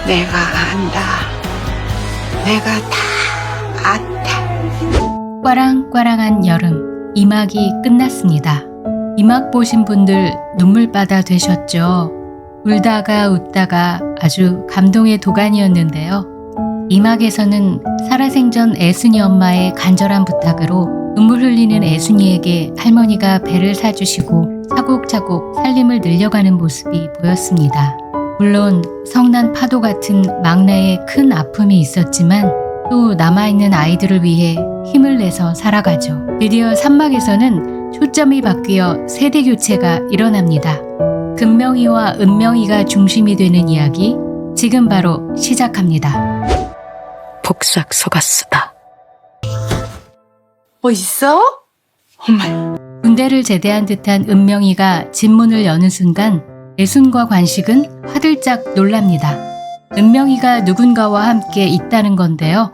내가 안다. 내가 다 안다. 꽈랑꽈랑한 여름, 2막이 끝났습니다. 2막 보신 분들 눈물바다 되셨죠? 울다가 웃다가 아주 감동의 도가니였는데요. 2막에서는 살아생전 애순이 엄마의 간절한 부탁으로 눈물 흘리는 애순이에게 할머니가 배를 사주시고 차곡차곡 살림을 늘려가는 모습이 보였습니다. 물론 성난 파도 같은 막내의 큰 아픔이 있었지만 또 남아있는 아이들을 위해 힘을 내서 살아가죠. 드디어 3막에서는 초점이 바뀌어 세대 교체가 일어납니다. 금명이와 은명이가 중심이 되는 이야기 지금 바로 시작합니다. 복삭 속았수다. 뭐 있어? 엄마. 군대를 제대한 듯한 은명이가 집문을 여는 순간 애순과 관식은 화들짝 놀랍니다. 은명이가 누군가와 함께 있다는 건데요.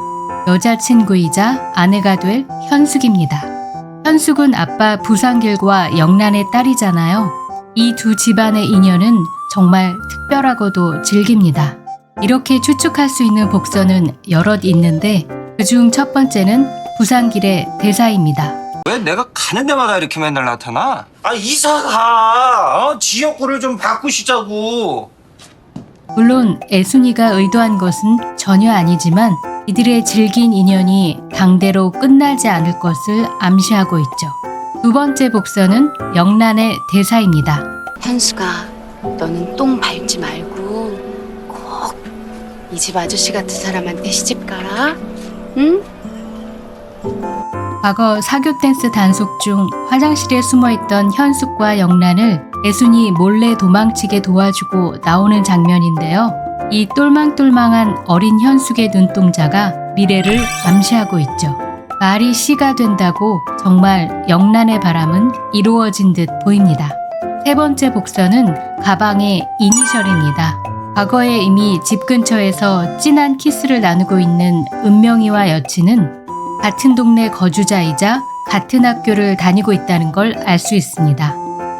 여자친구이자 아내가 될 현숙입니다. 현숙은 아빠 부상길과 영란의 딸이잖아요. 이 두 집안의 인연은 정말 특별하고도 질깁니다. 이렇게 추측할 수 있는 복선은 여럿 있는데 그중 첫 번째는 부산길의 대사입니다. 왜 내가 가는 데마다 이렇게 맨날 나타나? 아 이사 가! 지역구를 좀 바꾸시자고. 물론 애순이가 의도한 것은 전혀 아니지만 이들의 질긴 인연이 당대로 끝나지 않을 것을 암시하고 있죠. 두 번째 복선은 영란의 대사입니다. 현수가 너는 똥 밟지 말고 꼭 이 집 아저씨 같은 사람한테 시집 가라. 응? 과거 사교 댄스 단속 중 화장실에 숨어있던 현숙과 영란을 애순이 몰래 도망치게 도와주고 나오는 장면인데요. 이 똘망똘망한 어린 현숙의 눈동자가 미래를 암시하고 있죠. 말이 씨가 된다고 정말 영란의 바람은 이루어진 듯 보입니다. 세 번째 복선은 가방의 이니셜입니다. 과거에 이미 집 근처에서 진한 키스를 나누고 있는 은명이와 여친은 같은 동네 거주자이자 같은 학교를 다니고 있다는 걸 알 수 있습니다.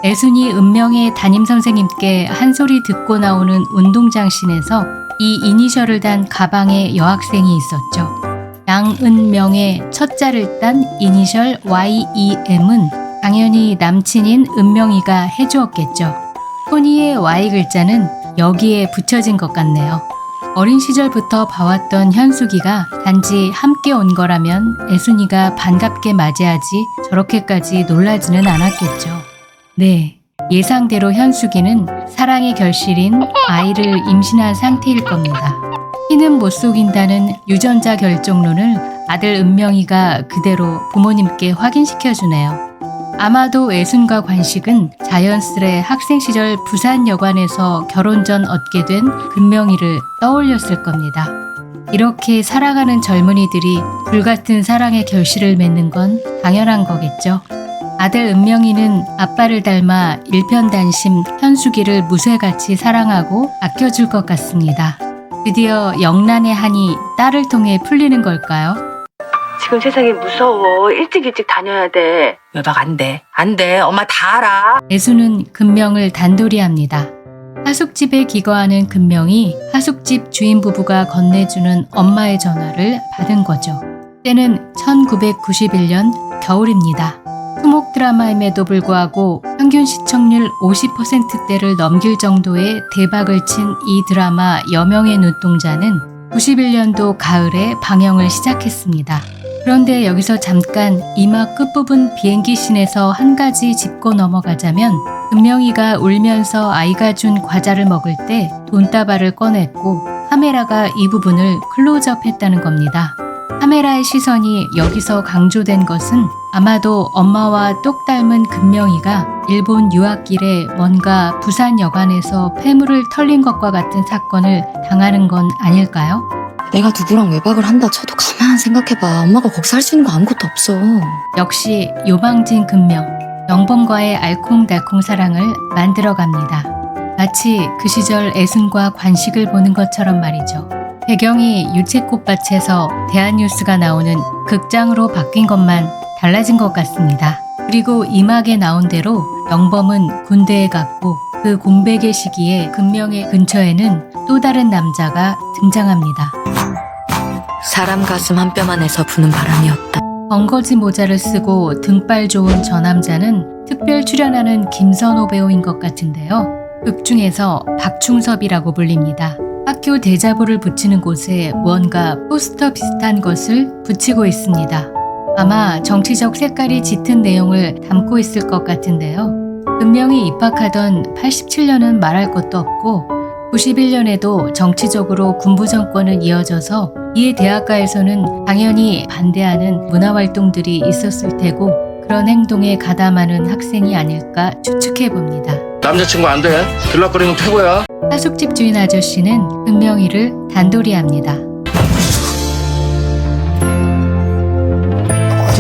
애순이 은명의 담임선생님께 한 소리 듣고 나오는 운동장신에서 이 이니셜을 단 가방에 여학생이 있었죠. 양은명의 첫 자를 딴 이니셜 YEM은 당연히 남친인 은명이가 해주었겠죠. 토니의 Y 글자는 여기에 붙여진 것 같네요. 어린 시절부터 봐왔던 현숙이가 단지 함께 온 거라면 애순이가 반갑게 맞이하지 저렇게까지 놀라지는 않았겠죠. 네, 예상대로 현숙이는 사랑의 결실인 아이를 임신한 상태일 겁니다. 피는 못 속인다는 유전자 결정론을 아들 은명이가 그대로 부모님께 확인시켜주네요. 아마도 애순과 관식은 자연스레 학생 시절 부산여관에서 결혼 전 얻게 된 금명이를 떠올렸을 겁니다. 이렇게 살아가는 젊은이들이 불같은 사랑의 결실을 맺는 건 당연한 거겠죠. 아들 은명이는 아빠를 닮아 일편단심 현숙이를 무쇠같이 사랑하고 아껴줄 것 같습니다. 드디어 영란의 한이 딸을 통해 풀리는 걸까요? 지금 세상이 무서워. 일찍 다녀야 돼. 외박 안 돼. 안 돼. 엄마 다 알아. 애수는 금명을 단돌이 합니다. 하숙집에 기거하는 금명이 하숙집 주인 부부가 건네주는 엄마의 전화를 받은 거죠. 때는 1991년 겨울입니다. 수목 드라마임에도 불구하고 평균 시청률 50%대를 넘길 정도의 대박을 친 이 드라마 여명의 눈동자는 91년도 가을에 방영을 시작했습니다. 그런데 여기서 잠깐 이막 끝부분 비행기 씬에서 한 가지 짚고 넘어가자면 금명이가 울면서 아이가 준 과자를 먹을 때 돈다발을 꺼냈고 카메라가 이 부분을 클로즈업했다는 겁니다. 카메라의 시선이 여기서 강조된 것은 아마도 엄마와 똑 닮은 금명이가 일본 유학길에 뭔가 부산여관에서 폐물을 털린 것과 같은 사건을 당하는 건 아닐까요? 내가 누구랑 외박을 한다 쳐도 가만 생각해봐. 엄마가 거기서 할 수 있는 거 아무것도 없어. 역시 요방진 금명, 영범과의 알콩달콩 사랑을 만들어갑니다. 마치 그 시절 애순과 관식을 보는 것처럼 말이죠. 배경이 유채꽃밭에서 대한뉴스가 나오는 극장으로 바뀐 것만 달라진 것 같습니다. 그리고 이막에 나온 대로 영범은 군대에 갔고 그 공백의 시기에 금명의 근처에는 또 다른 남자가 등장합니다. 사람 가슴 한 뼘 안에서 부는 바람이었다. 벙거지 모자를 쓰고 등발 좋은 저 남자는 특별 출연하는 김선호 배우인 것 같은데요. 극 중에서 박충섭이라고 불립니다. 학교 대자보를 붙이는 곳에 무언가 포스터 비슷한 것을 붙이고 있습니다. 아마 정치적 색깔이 짙은 내용을 담고 있을 것 같은데요. 금명이 입학하던 87년은 말할 것도 없고 91년에도 정치적으로 군부 정권은 이어져서 이에 대학가에서는 당연히 반대하는 문화활동들이 있었을 테고 그런 행동에 가담하는 학생이 아닐까 추측해 봅니다. 남자친구 안 돼. 들락거리면 퇴고야. 하숙집 주인 아저씨는 금명이를 단도리합니다.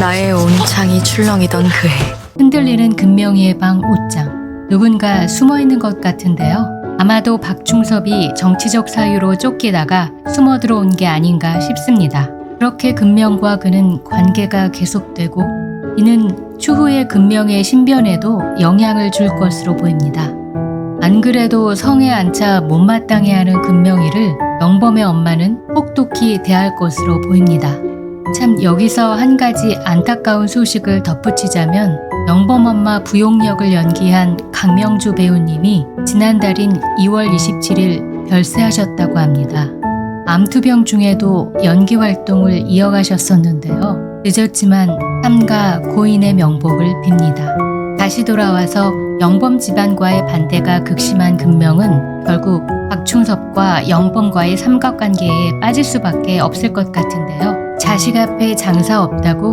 나의 온창이 출렁이던 그해 흔들리는 금명이의 방 옷장. 누군가 숨어있는 것 같은데요. 아마도 박충섭이 정치적 사유로 쫓기다가 숨어 들어온 게 아닌가 싶습니다. 그렇게 금명과 그는 관계가 계속되고 이는 추후에 금명의 신변에도 영향을 줄 것으로 보입니다. 안 그래도 성에 안차 못마땅해하는 금명이를 영범의 엄마는 혹독히 대할 것으로 보입니다. 참 여기서 한 가지 안타까운 소식을 덧붙이자면 영범 엄마 부용 역을 연기한 강명주 배우님이 지난달인 2월 27일 별세하셨다고 합니다. 암투병 중에도 연기 활동을 이어가셨었는데요. 늦었지만 삼가 고인의 명복을 빕니다. 다시 돌아와서 영범 집안과의 반대가 극심한 금명은 결국 박충섭과 영범과의 삼각관계에 빠질 수밖에 없을 것 같은데요. 자식 앞에 장사 없다고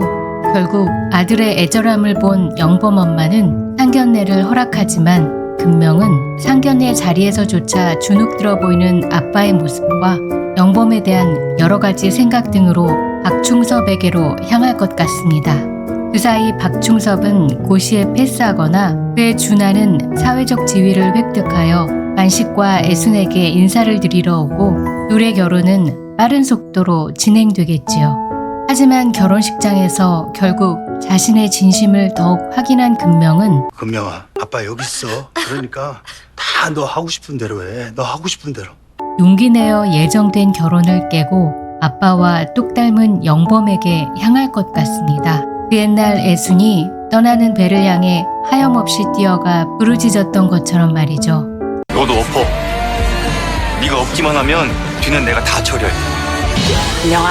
결국 아들의 애절함을 본 영범 엄마는 상견례를 허락하지만 금명은 상견례 자리에서조차 주눅 들어 보이는 아빠의 모습과 영범에 대한 여러 가지 생각 등으로 박충섭에게로 향할 것 같습니다. 그 사이 박충섭은 고시에 패스하거나 그에 준하는 사회적 지위를 획득하여 관식과 애순에게 인사를 드리러 오고 둘의 결혼은 빠른 속도로 진행되겠지요. 하지만 결혼식장에서 결국 자신의 진심을 더욱 확인한 금명은 금명아, 아빠 여기 있어. 그러니까 다 너 하고 싶은 대로 해. 너 하고 싶은 대로. 용기 내어 예정된 결혼을 깨고 아빠와 똑 닮은 영범에게 향할 것 같습니다. 그 옛날 애순이 떠나는 배를 향해 하염없이 뛰어가 부르짖었던 것처럼 말이죠. 너도 엎어. 네가 엎기만 하면 뒤는 내가 다 처리할 거야. 금명아,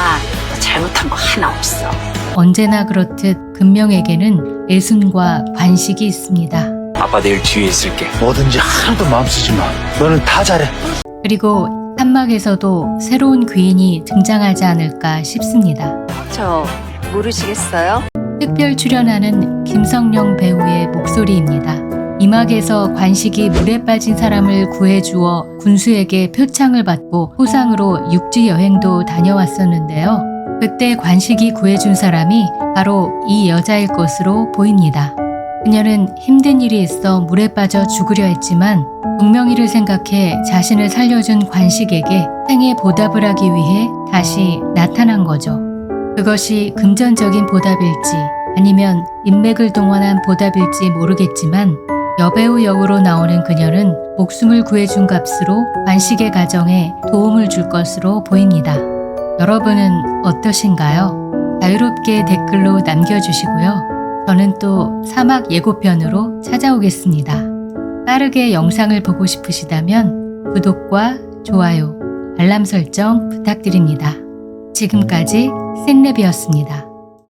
너 잘못한 거 하나 없어. 언제나 그렇듯 금명에게는 애순과 관식이 있습니다. 아빠 내일 뒤에 있을게. 뭐든지 하나도 마음 쓰지 마. 너는 다 잘해. 그리고 산막에서도 새로운 귀인이 등장하지 않을까 싶습니다. 저 모르시겠어요? 특별 출연하는 김성령 배우의 목소리입니다. 이막에서 관식이 물에 빠진 사람을 구해주어 군수에게 표창을 받고 포상으로 육지 여행도 다녀왔었는데요. 그때 관식이 구해준 사람이 바로 이 여자일 것으로 보입니다. 그녀는 힘든 일이 있어 물에 빠져 죽으려 했지만 동명이를 생각해 자신을 살려준 관식에게 생애 보답을 하기 위해 다시 나타난 거죠. 그것이 금전적인 보답일지 아니면 인맥을 동원한 보답일지 모르겠지만 여배우 역으로 나오는 그녀는 목숨을 구해준 값으로 관식의 가정에 도움을 줄 것으로 보입니다. 여러분은 어떠신가요? 자유롭게 댓글로 남겨주시고요. 저는 또 사막 예고편으로 찾아오겠습니다. 빠르게 영상을 보고 싶으시다면 구독과 좋아요, 알람 설정 부탁드립니다. 지금까지 샌랩이었습니다.